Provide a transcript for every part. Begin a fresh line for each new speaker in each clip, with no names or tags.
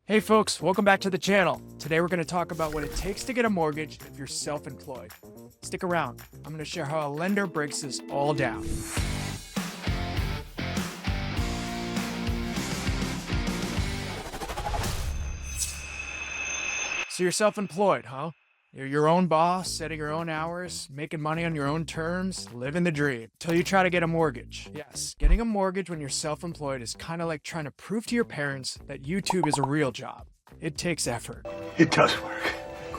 Hey folks, welcome back to the channel. Today we're going to talk about what it takes to get a mortgage if you're self-employed. Stick around. I'm going to share how a lender breaks this all down. So you're self-employed, huh? You're your own boss, setting your own hours, making money on your own terms, living the dream. Till you try to get a mortgage. Yes, getting a mortgage when you're self-employed is kind of like trying to prove to your parents that YouTube is a real job. It takes effort.
It does work.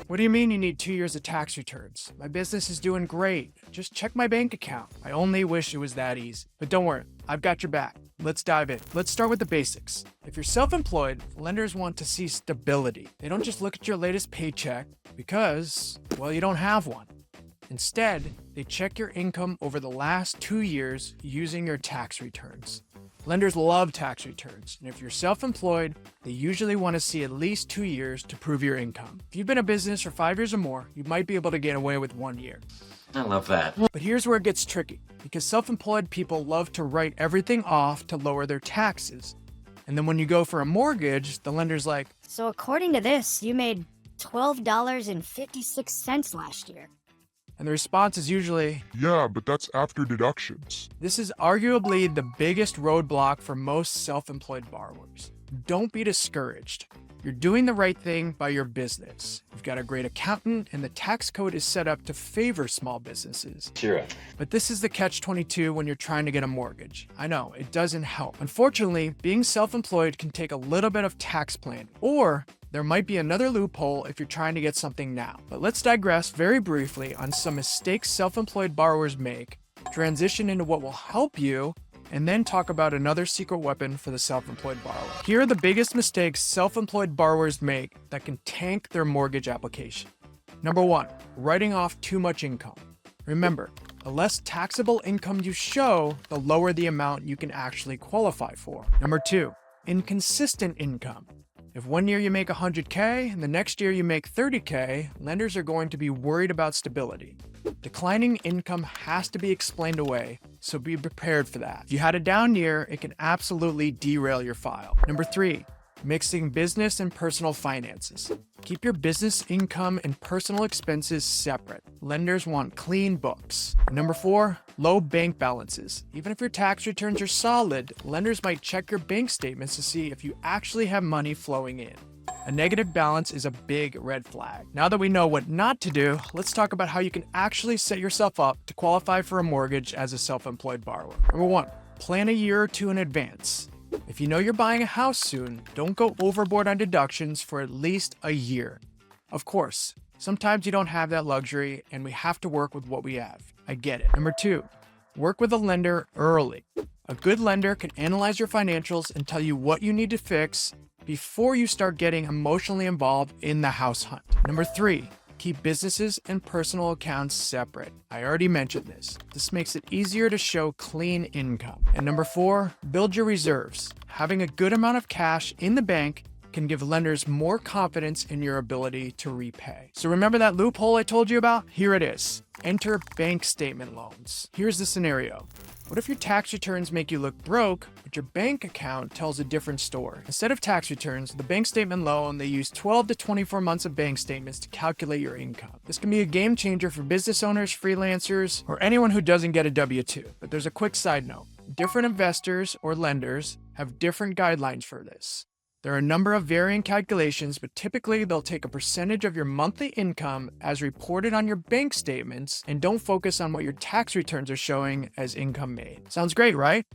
What do you mean you need 2 years of tax returns? My business is doing great. Just check my bank account. I only wish it was that easy. But don't worry, I've got your back. Let's dive in. Let's start with the basics. If you're self-employed, lenders want to see stability. They don't just look at your latest paycheck because, well, you don't have one. Instead, they check your income over the last 2 years using your tax returns. Lenders love tax returns, and if you're self-employed, they usually want to see at least 2 years to prove your income. If you've been in business for 5 years or more, you might be able to get away with 1 year.
I love that.
But here's where it gets tricky, because self-employed people love to write everything off to lower their taxes. And then when you go for a mortgage, the lender's like,
So according to this, you made $12.56 last year.
and the response is usually,
Yeah, but that's after deductions.
this is arguably the biggest roadblock for most self-employed borrowers. Don't be discouraged. You're doing the right thing by your business. You've got a great accountant, and the tax code is set up to favor small businesses.
Cheer up.
But this is the catch-22 when you're trying to get a mortgage. I know, it doesn't help. Unfortunately, being self-employed can take a little bit of tax planning, or there might be another loophole if you're trying to get something now. But let's digress very briefly on some mistakes self-employed borrowers make, transition into what will help you, and then talk about another secret weapon for the self-employed borrower. Here are the biggest mistakes self-employed borrowers make that can tank their mortgage application. Number 1, writing off too much income. Remember, the less taxable income you show, the lower the amount you can actually qualify for. Number 2, inconsistent income. If 1 year you make 100K and the next year you make 30K, lenders are going to be worried about stability. Declining income has to be explained away, so be prepared for that. If you had a down year, it can absolutely derail your file. Number 3, mixing business and personal finances. Keep your business income and personal expenses separate. Lenders want clean books. Number 4, low bank balances. Even if your tax returns are solid, lenders might check your bank statements to see if you actually have money flowing in. A negative balance is a big red flag. Now that we know what not to do, let's talk about how you can actually set yourself up to qualify for a mortgage as a self-employed borrower. Number 1, plan a year or two in advance. If you know you're buying a house soon, don't go overboard on deductions for at least a year. Of course, sometimes you don't have that luxury and we have to work with what we have. I get it. Number 2, work with a lender early. A good lender can analyze your financials and tell you what you need to fix before you start getting emotionally involved in the house hunt. Number 3, keep businesses and personal accounts separate. I already mentioned this. This makes it easier to show clean income. And number 4, build your reserves. Having a good amount of cash in the bank can give lenders more confidence in your ability to repay. So remember that loophole I told you about? Here it is. Enter bank statement loans. Here's the scenario. What if your tax returns make you look broke, but your bank account tells a different story? Instead of tax returns, the bank statement loan, they use 12 to 24 months of bank statements to calculate your income. This can be a game changer for business owners, freelancers, or anyone who doesn't get a W-2. But there's a quick side note. Different investors or lenders have different guidelines for this. There are a number of varying calculations, but typically they'll take a percentage of your monthly income as reported on your bank statements and don't focus on what your tax returns are showing as income made. Sounds great, right?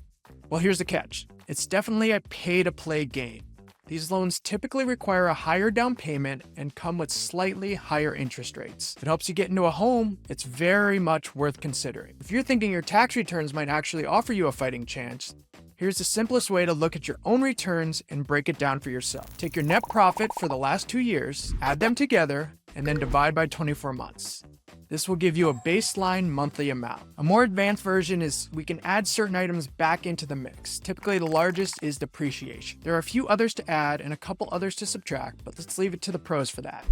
Well, here's the catch. It's definitely a pay-to-play game. These loans typically require a higher down payment and come with slightly higher interest rates. If it helps you get into a home, it's very much worth considering. If you're thinking your tax returns might actually offer you a fighting chance, here's the simplest way to look at your own returns and break it down for yourself. Take your net profit for the last 2 years, add them together, and then divide by 24 months. This will give you a baseline monthly amount. A more advanced version is we can add certain items back into the mix. Typically, the largest is depreciation. There are a few others to add and a couple others to subtract, but let's leave it to the pros for that.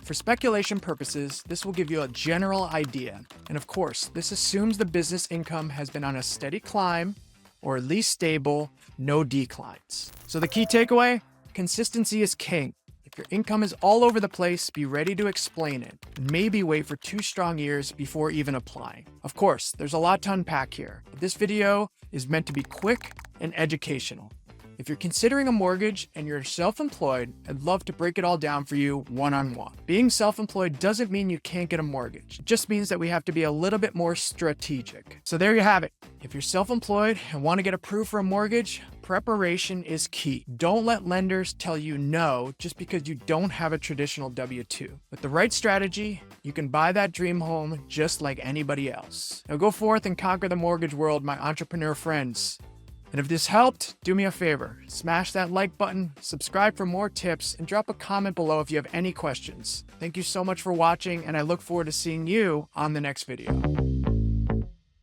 For speculation purposes, this will give you a general idea. And of course, this assumes the business income has been on a steady climb or at least stable, no declines. So the key takeaway, Consistency is king. If your income is all over the place, be ready to explain it, and maybe wait for 2 strong years before even applying. Of course, there's a lot to unpack here, but this video is meant to be quick and educational. If you're considering a mortgage and you're self-employed, I'd love to break it all down for you one-on-one. Being self-employed doesn't mean you can't get a mortgage. It just means that we have to be a little bit more strategic. So there you have it. If you're self-employed and want to get approved for a mortgage, preparation is key. Don't let lenders tell you no just because you don't have a traditional W-2. With the right strategy, you can buy that dream home just like anybody else. Now go forth and conquer the mortgage world, my entrepreneur friends. And if this helped, do me a favor, smash that like button, subscribe for more tips, and drop a comment below if you have any questions. Thank you so much for watching, and I look forward to seeing you on the next video.